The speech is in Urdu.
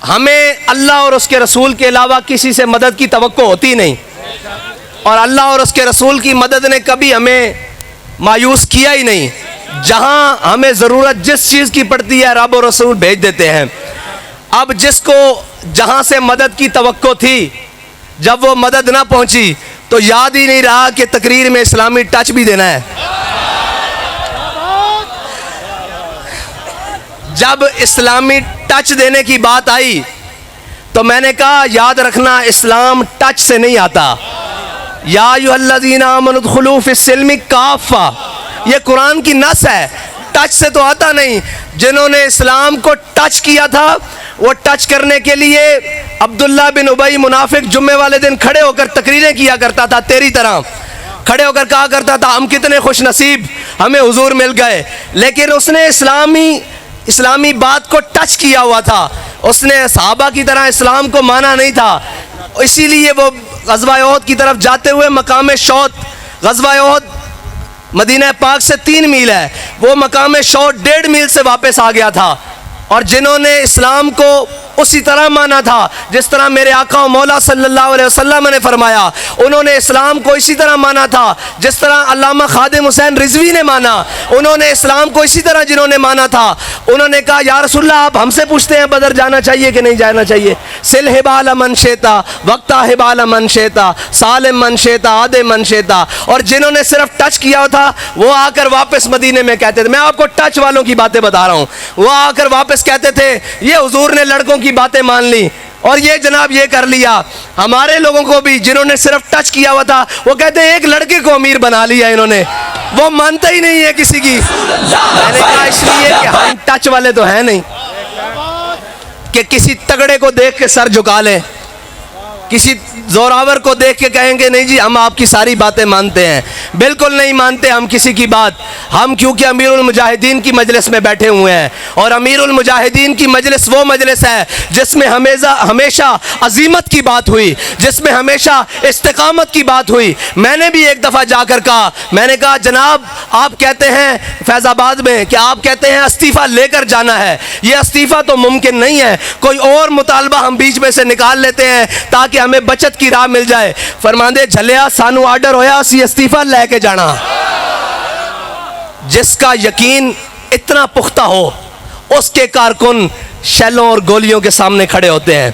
ہمیں اللہ اور اس کے رسول کے علاوہ کسی سے مدد کی توقع ہوتی نہیں، اور اللہ اور اس کے رسول کی مدد نے کبھی ہمیں مایوس کیا ہی نہیں۔ جہاں ہمیں ضرورت جس چیز کی پڑتی ہے رب اور رسول بھیج دیتے ہیں۔ اب جس کو جہاں سے مدد کی توقع تھی، جب وہ مدد نہ پہنچی تو یاد ہی نہیں رہا کہ تقریر میں اسلامی ٹچ بھی دینا ہے۔ جب اسلامی ٹچ دینے کی بات آئی تو میں نے کہا یاد رکھنا اسلام ٹچ سے نہیں آتا۔ یا ایھا الذین آمنوا ادخلوا فی السلم کافہ، یہ قرآن کی نص ہے، ٹچ سے تو آتا نہیں۔ جنہوں نے اسلام کو ٹچ کیا تھا، وہ ٹچ کرنے کے لیے عبداللہ بن ابی منافق جمعے والے دن کھڑے ہو کر تقریریں کیا کرتا تھا، تیری طرح کھڑے ہو کر کہا کرتا تھا ہم کتنے خوش نصیب، ہمیں حضور مل گئے۔ لیکن اس نے اسلامی بات کو ٹچ کیا ہوا تھا، اس نے صحابہ کی طرح اسلام کو مانا نہیں تھا۔ اسی لیے وہ غزوہ احد کی طرف جاتے ہوئے مقام شوط، غزوہ احد مدینہ پاک سے 3 میل ہے، وہ مقام شوط 1.5 میل سے واپس آ گیا تھا۔ اور جنہوں نے اسلام کو اسی طرح مانا تھا جس طرح میرے آقا و مولا صلی اللہ علیہ وسلم نے فرمایا، انہوں نے اسلام کو اسی طرح مانا تھا جس طرح علامہ خادم حسین رضوی نے مانا۔ انہوں نے اسلام کو اسی طرح جنہوں نے مانا تھا، انہوں نے کہا یا رسول اللہ آپ ہم سے پوچھتے ہیں بدر جانا چاہیے کہ نہیں جانا چاہیے؟ سل حبال من شئتا وقتا حبال من شئتا سالم من شئتا عاد من شئتا۔ اور جنہوں نے صرف ٹچ کیا تھا وہ آ کر واپس مدینے میں کہتے تھے، میں آپ کو ٹچ والوں کی باتیں بتا رہا ہوں، وہ آ کر واپس کہتے تھے یہ حضور نے لڑکوں کی باتیں مان لی اور یہ جناب یہ کر لیا۔ ہمارے لوگوں کو بھی جنہوں نے صرف ٹچ کیا ہوا تھا وہ کہتے ہیں ایک لڑکے کو امیر بنا لیا انہوں نے، وہ مانتا ہی نہیں ہے کسی کی۔ میں نے کہا اس لیے کہ ہم ٹچ والے تو ہیں نہیں کہ کسی تگڑے کو دیکھ کے سر جھکا لیں، کسی زوراور کو دیکھ کے کہیں گے نہیں جی ہم آپ کی ساری باتیں مانتے ہیں۔ بالکل نہیں مانتے ہم کسی کی بات، ہم کیونکہ امیر المجاہدین کی مجلس میں بیٹھے ہوئے ہیں، اور امیر المجاہدین کی مجلس وہ مجلس ہے جس میں ہمیشہ عظیمت کی بات ہوئی، جس میں ہمیشہ استقامت کی بات ہوئی۔ میں نے بھی ایک دفعہ جا کر کہا، میں نے کہا جناب آپ کہتے ہیں فیض آباد میں کہ آپ کہتے ہیں استعفیٰ لے کر جانا ہے، یہ استعفیٰ تو ممکن نہیں ہے، کوئی اور مطالبہ ہم بیچ میں سے نکال لیتے ہیں تاکہ ہمیں بچت کی راہ مل جائے۔ فرماندے جھلیا سانو آرڈر ہویا اسی استعفیٰ لے کے جانا۔ جس کا یقین اتنا پختہ ہو اس کے کارکن شیلوں اور گولیوں کے سامنے کھڑے ہوتے ہیں۔